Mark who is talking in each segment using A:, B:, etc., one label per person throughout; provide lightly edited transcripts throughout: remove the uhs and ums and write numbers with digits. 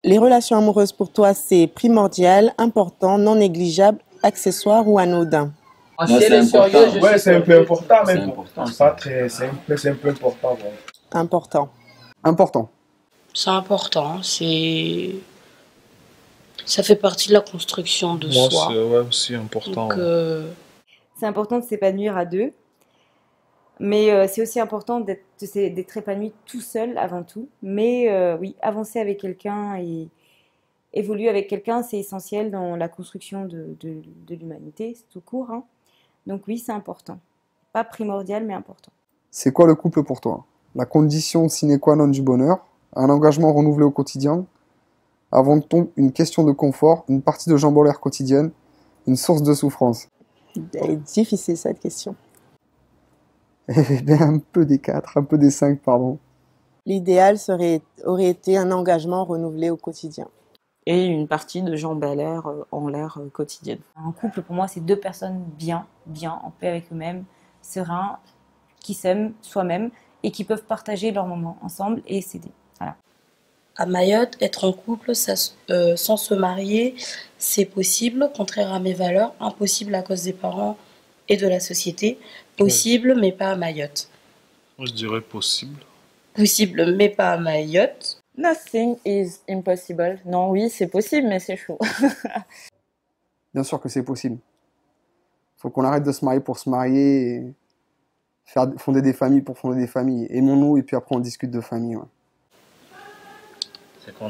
A: Les relations amoureuses pour toi, c'est primordial, important, non négligeable, accessoire ou anodin?
B: Non, c'est important.
C: Ouais, c'est un peu important,
B: C'est
C: mais bon,
B: important,
C: c'est
B: ça.
C: pas très, c'est un peu important. Bon.
A: Important.
D: Important.
E: C'est important, ça fait partie de la construction de
F: Moi,
E: soi.
F: c'est aussi important.
E: Donc,
F: Ouais.
G: C'est important de s'épanouir à deux, mais c'est aussi important d'être épanoui tout seul avant tout. Mais oui, avancer avec quelqu'un et évoluer avec quelqu'un, c'est essentiel dans la construction de l'humanité, c'est tout court, hein. Donc oui, c'est important. Pas primordial, mais important.
D: C'est quoi le couple pour toi? La condition sine qua non du bonheur, un engagement renouvelé au quotidien, avant tout une question de confort, une partie de jambe-en-l'air quotidienne, une source de souffrance.
A: Elle est difficile cette question.
D: Eh bien, un peu des 4, un peu des 5, pardon.
A: L'idéal aurait été un engagement renouvelé au quotidien.
H: Et une partie de jambes en l'air quotidienne.
G: Un couple, pour moi, c'est deux personnes bien, en paix avec eux-mêmes, sereins, qui s'aiment soi-même et qui peuvent partager leurs moments ensemble et s'aider. Voilà.
E: à Mayotte, être en couple sans se marier, c'est possible, contraire à mes valeurs, impossible à cause des parents et de la société. Possible, mais pas à Mayotte.
F: Moi, je dirais possible.
E: Possible, mais pas à Mayotte.
H: Nothing is impossible. Non, oui, c'est possible, mais c'est chaud.
D: Bien sûr que c'est possible. Faut qu'on arrête de se marier pour se marier et fonder des familles pour fonder des familles. Aimons-nous et puis après on discute de famille. Ouais.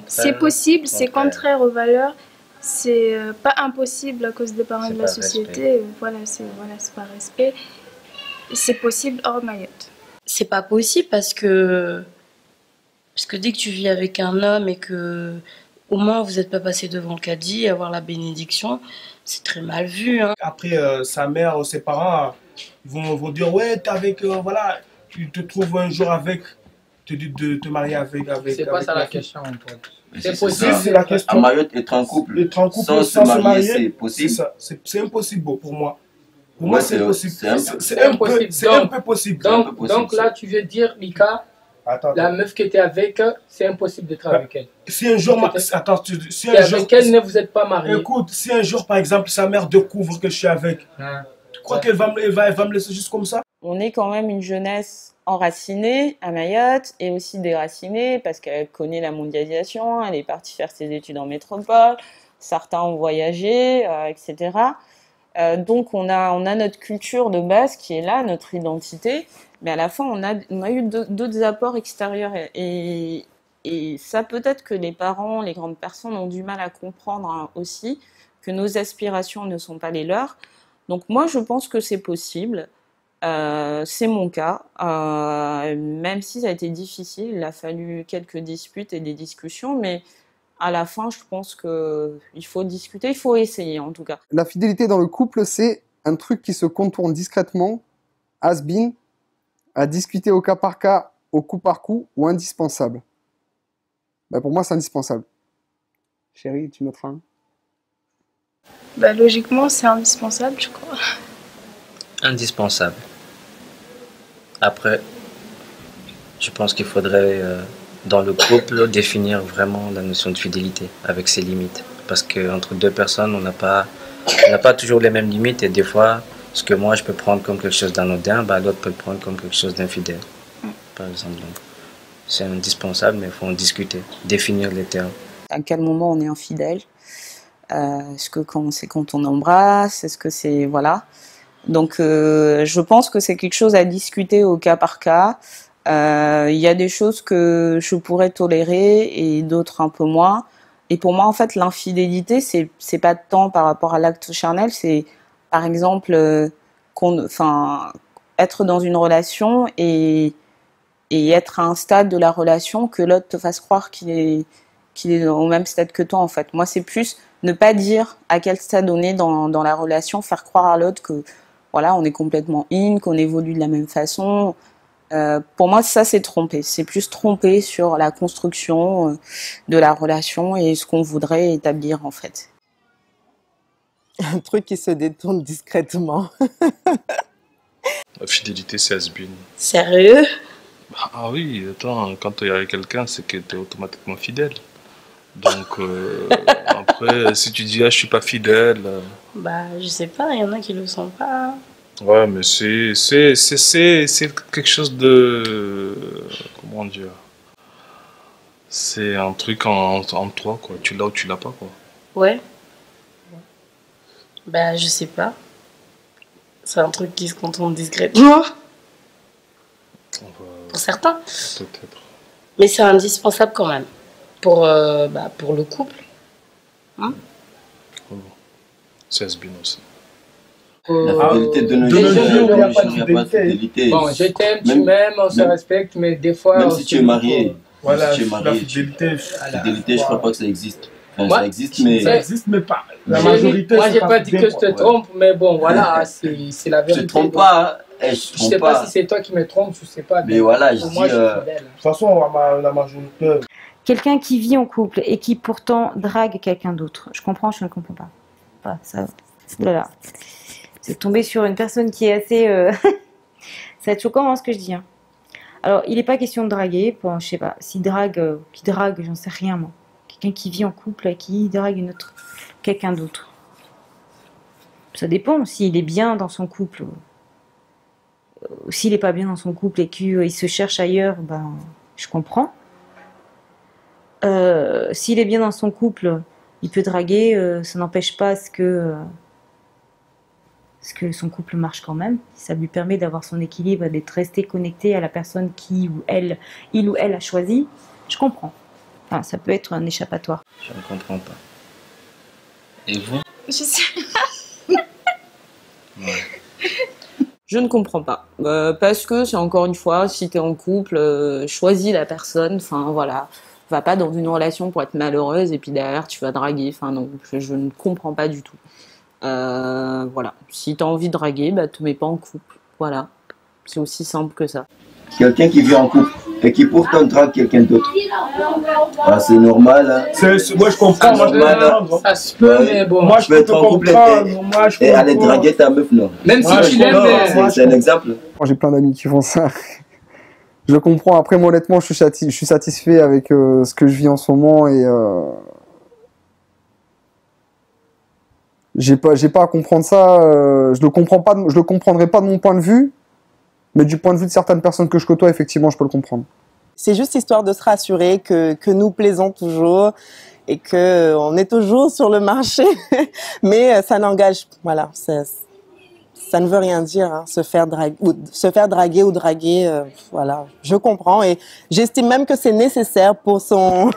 I: C'est possible, c'est contraire aux valeurs. C'est pas impossible à cause des parents de la société. Voilà, c'est par respect. C'est possible hors Mayotte.
E: C'est pas possible parce que dès que tu vis avec un homme et que au moins vous n'êtes pas passé devant le cadi, avoir la bénédiction, c'est très mal vu. Hein.
C: Après, sa mère ou ses parents vont dire ouais, t'es avec, voilà, tu te trouves un jour avec, te dis de te marier avec.
B: C'est pas ça la question, Antoine.
C: C'est possible, c'est la question.
B: À Mayotte, être en couple sans se marier, c'est possible.
C: C'est ça, c'est impossible pour moi. Pour
B: Ouais,
C: moi, c'est possible. C'est un peu possible.
B: Donc là, tu veux dire, Mika, la meuf que tu es avec, c'est impossible d'être avec elle.
C: Si un jour, si un jour,
B: avec elle, ne vous êtes pas mariés.
C: Écoute, si un jour, par exemple, sa mère découvre que je suis avec, tu crois qu'elle va me laisser juste comme ça?
H: On est quand même une jeunesse enracinée à Mayotte et aussi déracinée parce qu'elle connaît la mondialisation, elle est partie faire ses études en métropole, certains ont voyagé, etc. Donc on a notre culture de base qui est là, notre identité, mais à la fin on a eu d'autres apports extérieurs et ça peut-être que les parents, les grandes personnes ont du mal à comprendre hein, aussi que nos aspirations ne sont pas les leurs. Donc moi je pense que c'est possible. C'est mon cas, même si ça a été difficile, il a fallu quelques disputes et des discussions, mais à la fin, je pense qu'il faut discuter, il faut essayer en tout cas.
D: La fidélité dans le couple, c'est un truc qui se contourne discrètement, has-been, à discuter au cas par cas, au coup par coup, ou indispensable. Bah pour moi, c'est indispensable. Chérie, tu noteras un?
I: Bah, logiquement, c'est indispensable, je crois.
J: Indispensable. Après, je pense qu'il faudrait, dans le couple, définir vraiment la notion de fidélité avec ses limites. Parce qu'entre deux personnes, on n'a pas toujours les mêmes limites et des fois, ce que moi je peux prendre comme quelque chose d'anodin, bah, l'autre peut le prendre comme quelque chose d'infidèle. Par exemple, donc, c'est indispensable, mais il faut en discuter, définir les termes.
H: À quel moment on est infidèle? Est-ce que c'est quand on embrasse? Est-ce que c'est... Voilà. Donc je pense que c'est quelque chose à discuter au cas par cas. Il y a des choses que je pourrais tolérer et d'autres un peu moins. Et pour moi, en fait, l'infidélité, c'est pas tant par rapport à l'acte charnel, c'est par exemple être dans une relation et être à un stade de la relation que l'autre te fasse croire qu'il est au même stade que toi, en fait. Moi, c'est plus ne pas dire à quel stade on est dans la relation, faire croire à l'autre que voilà, on est complètement qu'on évolue de la même façon. Pour moi, ça, c'est tromper. C'est plus tromper sur la construction de la relation et ce qu'on voudrait établir, en fait.
A: Un truc qui se détourne discrètement.
F: La fidélité, c'est has-been.
E: Sérieux?
F: Ah oui, attends, quand tu es avec quelqu'un, c'est que tu es automatiquement fidèle. Donc, après, si tu dis, ah, je suis pas fidèle.
E: Bah, je sais pas, il y en a qui le sont pas.
F: Ouais, mais c'est quelque chose de. Comment dire? C'est un truc en toi, quoi. Tu l'as ou tu l'as pas, quoi.
E: Ouais. Bah, je sais pas. C'est un truc qui se contourne discrètement. Pour certains.
F: Peut-être.
E: Mais c'est indispensable quand même. Pour le couple. Hein?
F: C'est has-been aussi.
K: La fidélité de nos
B: jours,
K: il n'y a pas de fidélité.
B: Bon, je t'aime, tu m'aimes, on se respecte, mais des fois...
K: Même si tu es marié,
C: voilà,
K: si tu es marié,
C: la fidélité,
K: je crois pas que ça existe. Enfin,
B: Moi,
K: ça existe, mais...
C: Ça existe, mais pas. La majorité,
B: moi, j'ai pas dit que je te trompe, mais bon, voilà, c'est la vérité.
K: Je te trompe pas,
B: je sais pas si c'est toi qui me trompe, je sais pas.
K: Mais voilà, je dis...
C: De toute façon, la majorité...
G: Quelqu'un qui vit en couple et qui pourtant drague quelqu'un d'autre. Je comprends, je ne comprends pas. Voilà, ça... Voilà. C'est tombé sur une personne qui est assez... Ça va être choquant, hein, ce que je dis. Hein. Alors, il n'est pas question de draguer. Bon, je sais pas. Qui drague, j'en sais rien, moi. Quelqu'un qui vit en couple et qui drague quelqu'un d'autre. Ça dépend. S'il est bien dans son couple, ou s'il n'est pas bien dans son couple et qu'il se cherche ailleurs, ben, je comprends. S'il est bien dans son couple, il peut draguer. Ça n'empêche pas que son couple marche quand même. Ça lui permet d'avoir son équilibre, d'être resté connecté à la personne il ou elle a choisi. Je comprends. Enfin, ça peut être un échappatoire.
J: Je ne comprends pas. Et vous?
I: Je sais.
H: Je ne comprends pas. Parce que, c'est encore une fois, si tu es en couple, choisis la personne, enfin voilà. Va pas dans une relation pour être malheureuse et puis derrière tu vas draguer. Enfin non, je ne comprends pas du tout. Voilà. Si tu as envie de draguer, bah te mets pas en couple. Voilà. C'est aussi simple que ça.
K: Quelqu'un qui vit en couple et qui pourtant drague quelqu'un d'autre. Ah, c'est normal. Hein.
C: Moi je comprends.
B: Ça se peut, mais bon.
C: Moi je peux
K: être en couple et aller draguer ta meuf, non.
B: Même si tu l'aimes,
K: c'est un exemple.
D: Moi j'ai plein d'amis qui font ça. Je comprends. Après, moi, honnêtement, je suis satisfait avec ce que je vis en ce moment et j'ai pas à comprendre ça. Je le comprendrai pas de mon point de vue, mais du point de vue de certaines personnes que je côtoie, effectivement, je peux le comprendre.
A: C'est juste histoire de se rassurer que nous plaisons toujours et que on est toujours sur le marché, mais ça n'engage, voilà, ça ne veut rien dire, hein, se faire draguer ou draguer, voilà, je comprends et j'estime même que c'est nécessaire pour son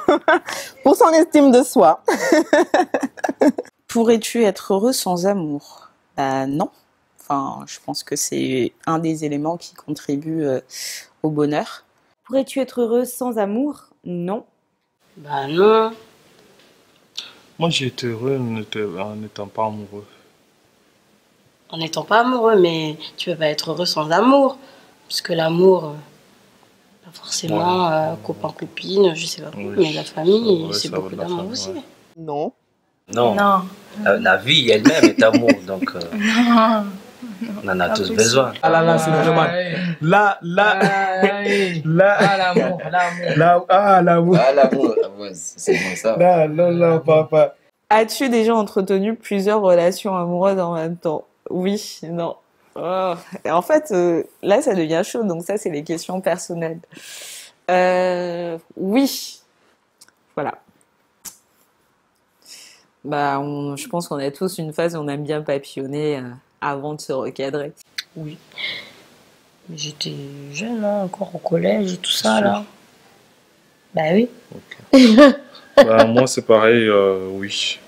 A: estime de soi.
H: Pourrais-tu être heureux sans amour? Non. Enfin, je pense que c'est un des éléments qui contribue au bonheur.
G: Pourrais-tu être heureuse sans amour? Non.
E: Bah non.
F: Moi, j'ai été heureux en n'étant pas amoureux.
E: En n'étant pas amoureux, mais tu peux pas être heureux sans amour. Parce que l'amour, pas forcément copain-copine, je sais pas quoi, mais la famille, c'est beaucoup d'amour aussi.
F: Ouais.
A: Non.
J: Non. La vie elle-même est amour, donc on en a tous besoin.
C: Ah là, c'est normal.
K: L'amour, c'est bon ça.
C: Non, papa.
H: As-tu déjà entretenu plusieurs relations amoureuses en même temps? Oui, non. Oh. Et en fait, là, ça devient chaud, donc ça, c'est les questions personnelles. Oui. Voilà. Bah, je pense qu'on a tous une phase où on aime bien papillonner avant de se recadrer.
E: Oui. Mais j'étais jeune, hein, encore au collège et tout ça, là. Bah oui.
F: Okay. Bah, moi, c'est pareil, oui.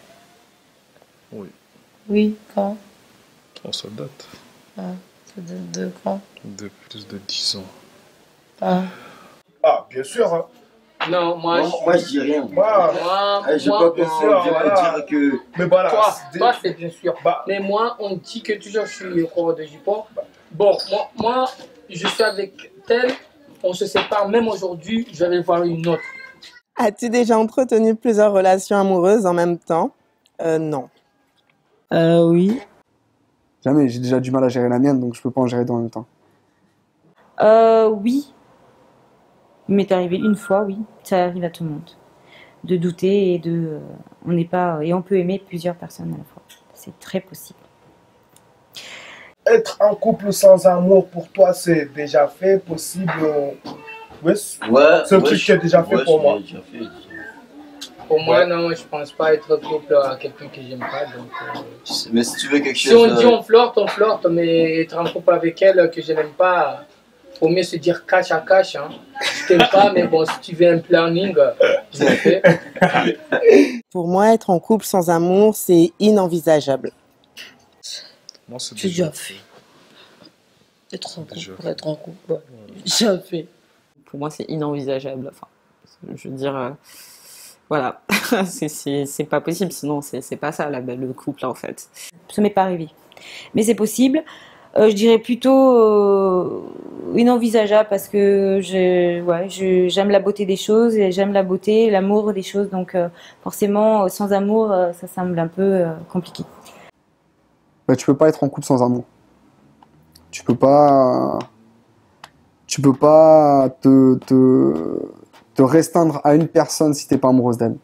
F: Oui.
E: Oui, quand?
F: Oh, ça date.
E: Ah, ça date de quand?
F: De plus de 10 ans.
C: Ah, bien sûr. Hein.
B: Non, moi
K: je dis rien.
B: Moi,
K: je peux bien sûr dire que...
C: Mais voilà.
B: Toi, c'est bien sûr. Mais moi, on dit que toujours je suis au courant de Jupon. Bon, moi, je suis avec tel, on se sépare, même aujourd'hui, je vais voir une autre.
A: As-tu déjà entretenu plusieurs relations amoureuses en même temps? Non.
E: Oui.
D: Jamais, j'ai déjà du mal à gérer la mienne, donc je peux pas en gérer deux en même temps.
G: Oui. Il m'est arrivé une fois, oui. Ça arrive à tout le monde. de douter on n'est pas, et on peut aimer plusieurs personnes à la fois. C'est très possible.
C: Être en couple sans amour, pour toi, c'est déjà fait, possible? Oui, c'est un truc qui est déjà fait pour moi.
B: Pour moi, non, je pense pas être en couple à quelqu'un que j'aime pas. Donc,
K: mais si tu veux quelque chose...
B: Si on dit on flirte, mais être en couple avec elle que je n'aime pas, faut mieux se dire cash à cash. Hein. Je t'aime pas, mais bon, si tu veux un planning, je le fais.
A: Pour moi, être en couple sans amour, c'est inenvisageable.
F: Moi, c'est
E: J'ai déjà fait. Être en couple pour être en couple, ouais. J'ai déjà fait.
H: Pour moi, c'est inenvisageable. Enfin, je veux dire, voilà, c'est pas possible. Sinon, c'est pas ça le couple en fait.
G: Ça m'est pas arrivé, mais c'est possible. Je dirais plutôt inenvisageable parce que j'aime la beauté des choses et j'aime la beauté, l'amour des choses. Donc forcément, sans amour, ça semble un peu compliqué.
D: Bah, tu peux pas être en couple sans amour. Tu peux pas te restreindre à une personne si t'es pas amoureuse d'elle.